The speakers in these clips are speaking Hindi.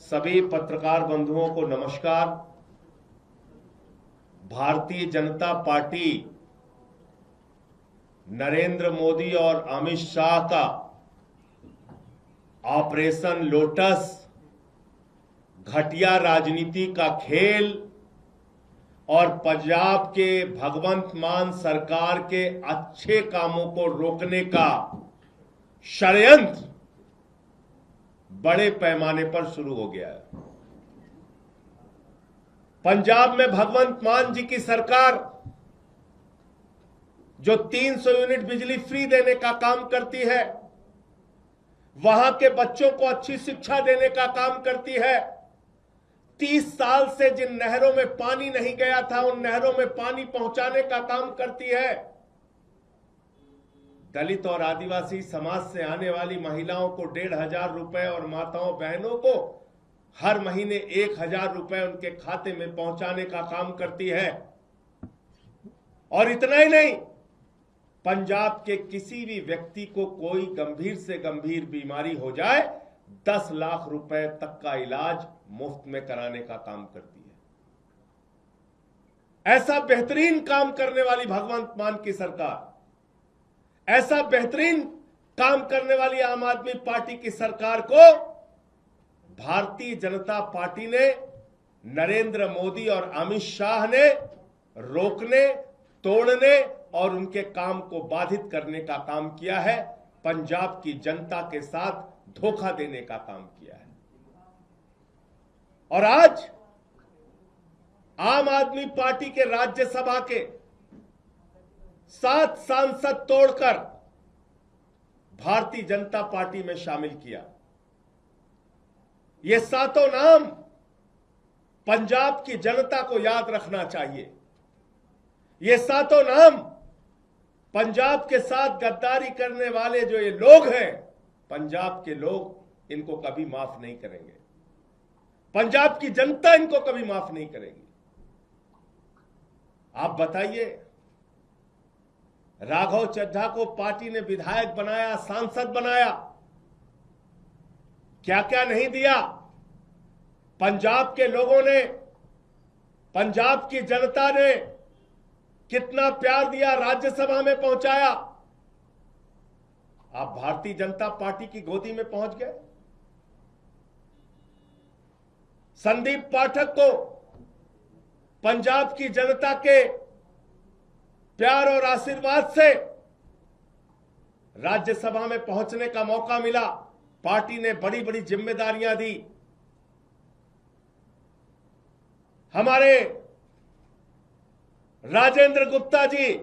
सभी पत्रकार बंधुओं को नमस्कार। भारतीय जनता पार्टी नरेंद्र मोदी और अमित शाह का ऑपरेशन लोटस घटिया राजनीति का खेल और पंजाब के भगवंत मान सरकार के अच्छे कामों को रोकने का षड्यंत्र बड़े पैमाने पर शुरू हो गया है। पंजाब में भगवंत मान जी की सरकार जो 300 यूनिट बिजली फ्री देने का काम करती है, वहां के बच्चों को अच्छी शिक्षा देने का काम करती है, 30 साल से जिन नहरों में पानी नहीं गया था उन नहरों में पानी पहुंचाने का काम करती है, दलित और आदिवासी समाज से आने वाली महिलाओं को 1,500 रुपए और माताओं बहनों को हर महीने 1,000 रुपए उनके खाते में पहुंचाने का काम करती है। और इतना ही नहीं, पंजाब के किसी भी व्यक्ति को कोई गंभीर से गंभीर बीमारी हो जाए 10 लाख रुपए तक का इलाज मुफ्त में कराने का काम करती है। ऐसा बेहतरीन काम करने वाली भगवंत मान की सरकार, ऐसा बेहतरीन काम करने वाली आम आदमी पार्टी की सरकार को भारतीय जनता पार्टी ने, नरेंद्र मोदी और अमित शाह ने रोकने, तोड़ने और उनके काम को बाधित करने का काम किया है। पंजाब की जनता के साथ धोखा देने का काम किया है। और आज आम आदमी पार्टी के राज्यसभा के 7 सांसद तोड़कर भारतीय जनता पार्टी में शामिल किया। ये 7 नाम पंजाब की जनता को याद रखना चाहिए। ये 7 नाम पंजाब के साथ गद्दारी करने वाले जो ये लोग हैं, पंजाब के लोग इनको कभी माफ नहीं करेंगे। पंजाब की जनता इनको कभी माफ नहीं करेगी। आप बताइए, राघव चड्ढा को पार्टी ने विधायक बनाया, सांसद बनाया, क्या क्या नहीं दिया। पंजाब के लोगों ने, पंजाब की जनता ने कितना प्यार दिया, राज्यसभा में पहुंचाया। आप भारतीय जनता पार्टी की गोदी में पहुंच गए। संदीप पाठक को पंजाब की जनता के प्यार और आशीर्वाद से राज्यसभा में पहुंचने का मौका मिला। पार्टी ने बड़ी बड़ी जिम्मेदारियां दी। हमारे राजेंद्र गुप्ता जी,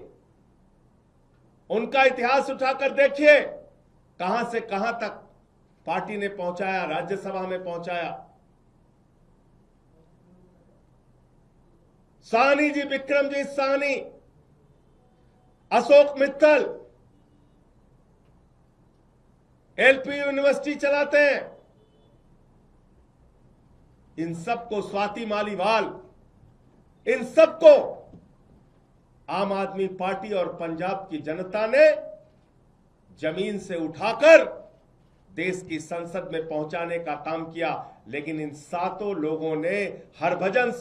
उनका इतिहास उठाकर देखिए, कहां से कहां तक पार्टी ने पहुंचाया, राज्यसभा में पहुंचाया। साहनी जी, विक्रमजीत साहनी, अशोक मित्तल एलपी यूनिवर्सिटी चलाते हैं। इन सबको, स्वाति मालीवाल, इन सबको आम आदमी पार्टी और पंजाब की जनता ने जमीन से उठाकर देश की संसद में पहुंचाने का काम किया। लेकिन इन 7 लोगों ने हरभजन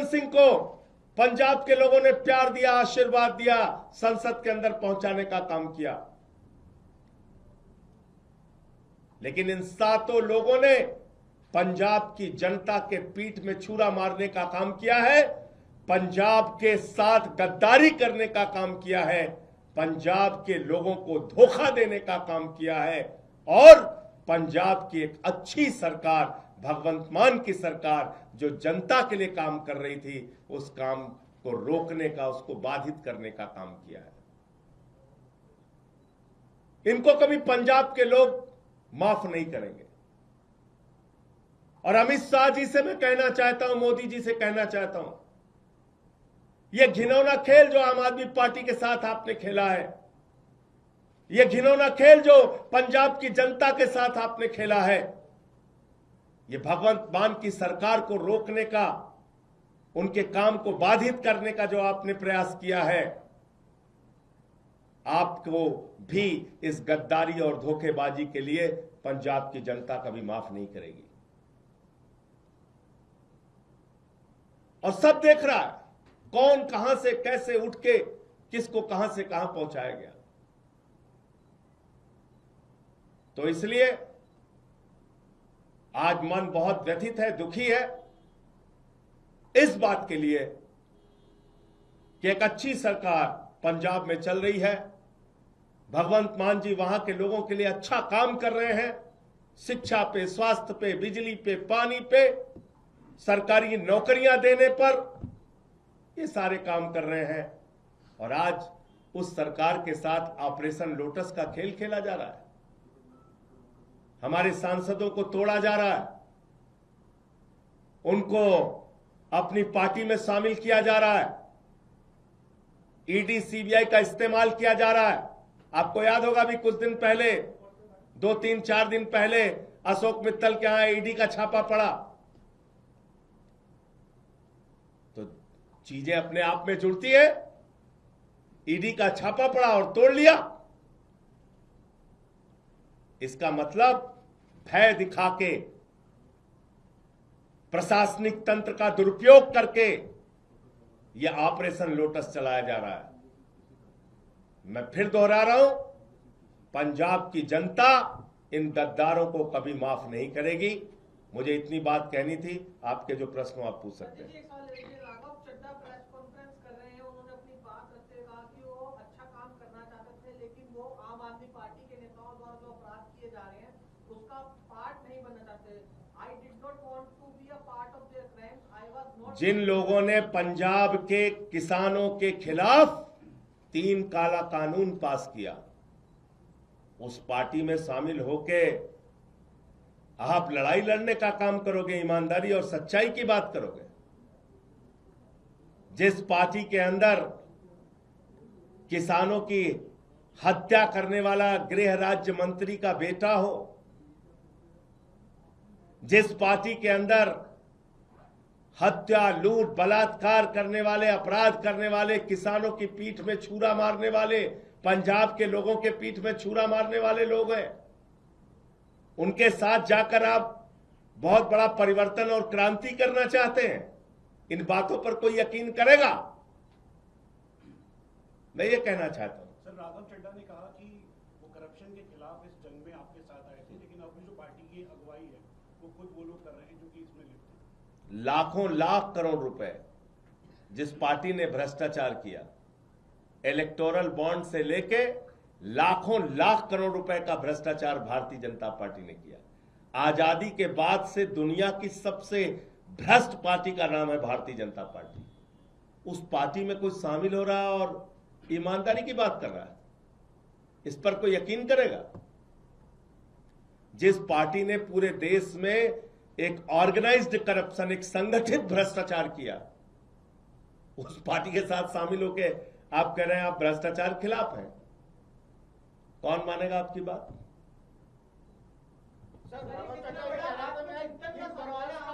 सिंह को पंजाब के लोगों ने प्यार दिया, आशीर्वाद दिया, संसद के अंदर पहुंचाने का काम किया। लेकिन इन 7 लोगों ने पंजाब की जनता के पीठ में छुरा मारने का काम किया है, पंजाब के साथ गद्दारी करने का काम किया है, पंजाब के लोगों को धोखा देने का काम किया है और पंजाब की एक अच्छी सरकार, भगवंत मान की सरकार जो जनता के लिए काम कर रही थी, उस काम को रोकने का, उसको बाधित करने का काम किया है। इनको कभी पंजाब के लोग माफ नहीं करेंगे। और अमित शाह जी से मैं कहना चाहता हूं, मोदी जी से कहना चाहता हूं, यह घिनौना खेल जो आम आदमी पार्टी के साथ आपने खेला है, यह घिनौना खेल जो पंजाब की जनता के साथ आपने खेला है, यह भगवंत मान की सरकार को रोकने का, उनके काम को बाधित करने का जो आपने प्रयास किया है, आपको भी इस गद्दारी और धोखेबाजी के लिए पंजाब की जनता कभी माफ नहीं करेगी। और सब देख रहा है कौन कहां से कैसे उठ के किसको कहां से कहां पहुंचाया गया। तो इसलिए आज मन बहुत व्यथित है, दुखी है इस बात के लिए कि एक अच्छी सरकार पंजाब में चल रही है। भगवंत मान जी वहां के लोगों के लिए अच्छा काम कर रहे हैं, शिक्षा पे, स्वास्थ्य पे, बिजली पे, पानी पे, सरकारी नौकरियां देने पर, ये सारे काम कर रहे हैं। और आज उस सरकार के साथ ऑपरेशन लोटस का खेल खेला जा रहा है। हमारे सांसदों को तोड़ा जा रहा है, उनको अपनी पार्टी में शामिल किया जा रहा है, ईडी सीबीआई का इस्तेमाल किया जा रहा है। आपको याद होगा भी कुछ दिन पहले, 2-3-4 दिन पहले अशोक मित्तल के यहां ईडी का छापा पड़ा। तो चीजें अपने आप में जुड़ती है। ईडी का छापा पड़ा और तोड़ लिया। इसका मतलब भय दिखा के, प्रशासनिक तंत्र का दुरुपयोग करके यह ऑपरेशन लोटस चलाया जा रहा है। मैं फिर दोहरा रहा हूं, पंजाब की जनता इन गद्दारों को कभी माफ नहीं करेगी। मुझे इतनी बात कहनी थी। आपके जो प्रश्न आप पूछ सकते हैं। राघव चड्ढा प्रेस कॉन्फ्रेंस कर रहे हैं, उन्होंने अपनी बात रखते हुए कहा कि वो अच्छा काम करना चाहते थे, लेकिन वो आम आदमी पार्टी के नेताओं द्वारा जो अपराध किए जा रहे हैं उसका पार्ट नहीं बनना चाहते। I did not want to be a part of their crimes, I was not. जिन लोगों ने पंजाब के किसानों के खिलाफ 3 काला कानून पास किया, उस पार्टी में शामिल होके आप लड़ाई लड़ने का काम करोगे, ईमानदारी और सच्चाई की बात करोगे। जिस पार्टी के अंदर किसानों की हत्या करने वाला गृह राज्य मंत्री का बेटा हो, जिस पार्टी के अंदर हत्या, लूट, बलात्कार करने वाले, अपराध करने वाले, किसानों की पीठ में छुरा मारने वाले, पंजाब के लोगों के पीठ में छुरा मारने वाले लोग हैं, उनके साथ जाकर आप बहुत बड़ा परिवर्तन और क्रांति करना चाहते हैं। इन बातों पर कोई यकीन करेगा? मैं ये कहना चाहता हूं। सर, राघव चड्ढा ने कहा कि वो करप्शन के खिलाफ इस जंग में आपके साथ आए थे, लेकिन अपनी जो पार्टी की अगुवाई है वो खुद वो लोग कर रहे हैं जो कि इसमें लिप्त हैं। लाखों लाख करोड़ रुपए जिस पार्टी ने भ्रष्टाचार किया, इलेक्टोरल बॉन्ड से लेके लाखों लाख करोड़ रुपए का भ्रष्टाचार भारतीय जनता पार्टी ने किया। आजादी के बाद से दुनिया की सबसे भ्रष्ट पार्टी का नाम है भारतीय जनता पार्टी। उस पार्टी में कोई शामिल हो रहा है और ईमानदारी की बात कर रहा है, इस पर कोई यकीन करेगा? जिस पार्टी ने पूरे देश में एक ऑर्गेनाइज्ड करप्शन, एक संगठित भ्रष्टाचार किया, उस पार्टी के साथ शामिल होके आप कह रहे हैं आप भ्रष्टाचार खिलाफ हैं। कौन मानेगा आपकी बात? आम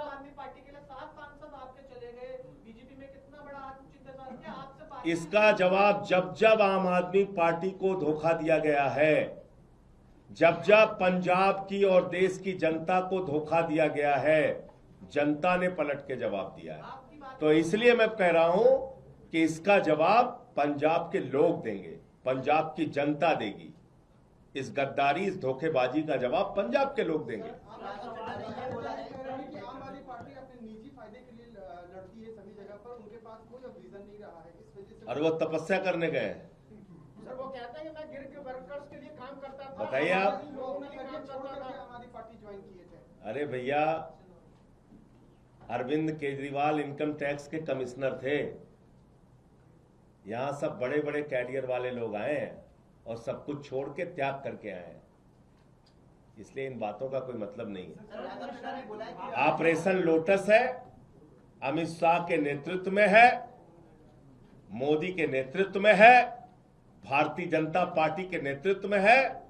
आदमी पार्टी के लिए 7 सांसद आपके चले गए, बीजेपी में कितना बड़ा आत्मचिंतन किया आपसे? इसका जवाब जब जब आम आदमी पार्टी को धोखा दिया गया है, जब जब पंजाब की और देश की जनता को धोखा दिया गया है, जनता ने पलट के जवाब दिया है। तो इसलिए मैं कह रहा हूं कि इसका जवाब पंजाब के लोग देंगे, पंजाब की जनता देगी। इस गद्दारी, इस धोखेबाजी का जवाब पंजाब के लोग देंगे। आम आदमी पार्टी अपने निजी फायदे के लिए लड़ती है सभी जगह पर, उनके पास कोई अब विजन नहीं रहा है, इस वजह से। और वो तपस्या करने गए हैं। सर, वो कहता है कि मैं गिर के वर्कर्स के लिए काम करता था। बताइए आप। लोग ने आम आदमी पार्टी ज्वाइन किए थे। अरे भैया, अरविंद केजरीवाल इनकम टैक्स के कमिश्नर थे। यहां सब बड़े बड़े कैरियर वाले लोग आए हैं और सब कुछ छोड़ के त्याग करके आए हैं, इसलिए इन बातों का कोई मतलब नहीं है। ऑपरेशन लोटस है, अमित शाह के नेतृत्व में है, मोदी के नेतृत्व में है, भारतीय जनता पार्टी के नेतृत्व में है,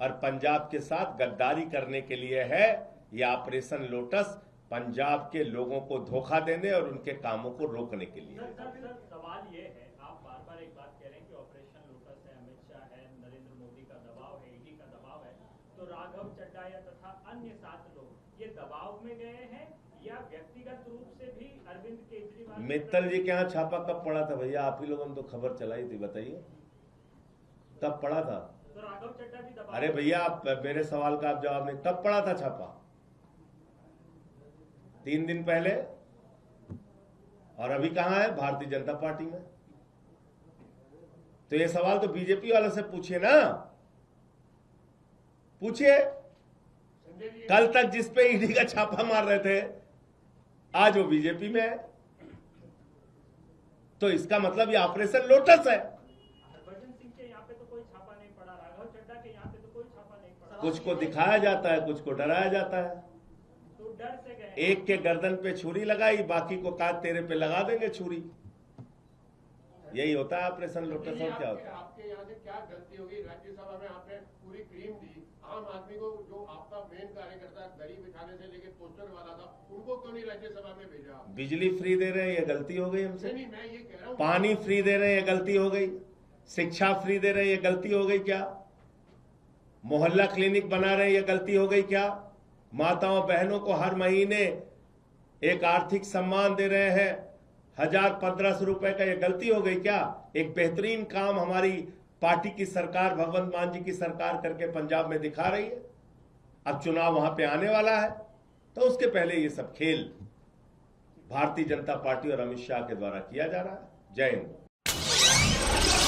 और पंजाब के साथ गद्दारी करने के लिए है। यह ऑपरेशन लोटस पंजाब के लोगों को धोखा देने और उनके कामों को रोकने के लिए। सवाल ये है, आप बार बार एक बात कह रहे हैं कि ऑपरेशन लोटस है, अमित शाह है, नरेंद्र मोदी का दबाव है, ईडी का दबाव है, तो राघव चड्ढा या तथा अन्य 7 लोग ये दबाव में गए हैं या व्यक्तिगत रूप से भी अरविंद केजरीवाल? मित्तल जी के यहाँ छापा कब पड़ा था भैया? आप ही लोगों ने तो खबर चलाई थी, बताइए तब पड़ा था। तो राघव चड्ढा भी दबाव? अरे भैया, आप मेरे सवाल का आप जवाब नहीं, तब पड़ा था छापा 3 दिन पहले। और अभी कहां है? भारतीय जनता पार्टी में। तो ये सवाल तो बीजेपी वालों से पूछिए ना, पूछिए। कल तक जिस पे ईडी का छापा मार रहे थे, आज वो बीजेपी में है। तो इसका मतलब ये ऑपरेशन लोटस है। हरभजन सिंह के यहाँ पे तो कोई छापा नहीं पड़ा, राघव चड्ढा के यहाँ पे तो कोई छापा नहीं पड़ा। कुछ को दिखाया जाता है, कुछ को डराया जाता है। तो डर से गए? एक के गर्दन पे छुरी लगाई, बाकी को कहा तेरे पे लगा देंगे छुरी। यही होता है ऑपरेशन लोटस। और क्या होता है? आपके यहाँ से क्या गलती होगी? राज्यसभा में आपने पूरी क्रीम दी, आम आदमी को जो आपका मेन कार्यकर्ता दरी बिछाने से लेके पोस्टर वाला था, उनको क्यों नहीं राज्यसभा में भेजा? बिजली फ्री दे रहे हैं, ये गलती हो गई हमसे। नहीं, मैं ये कह रहा हूँ, पानी फ्री दे रहे हैं, ये गलती हो गई। शिक्षा फ्री दे रहे हैं, ये गलती हो गई क्या? मोहल्ला क्लिनिक बना रहे हैं, ये गलती हो गई क्या? माताओं बहनों को हर महीने एक आर्थिक सम्मान दे रहे हैं 1000-1500 रुपए का, ये गलती हो गई क्या? एक बेहतरीन काम हमारी पार्टी की सरकार, भगवंत मान जी की सरकार करके पंजाब में दिखा रही है। अब चुनाव वहां पे आने वाला है, तो उसके पहले ये सब खेल भारतीय जनता पार्टी और अमित शाह के द्वारा किया जा रहा है। जय हिंद।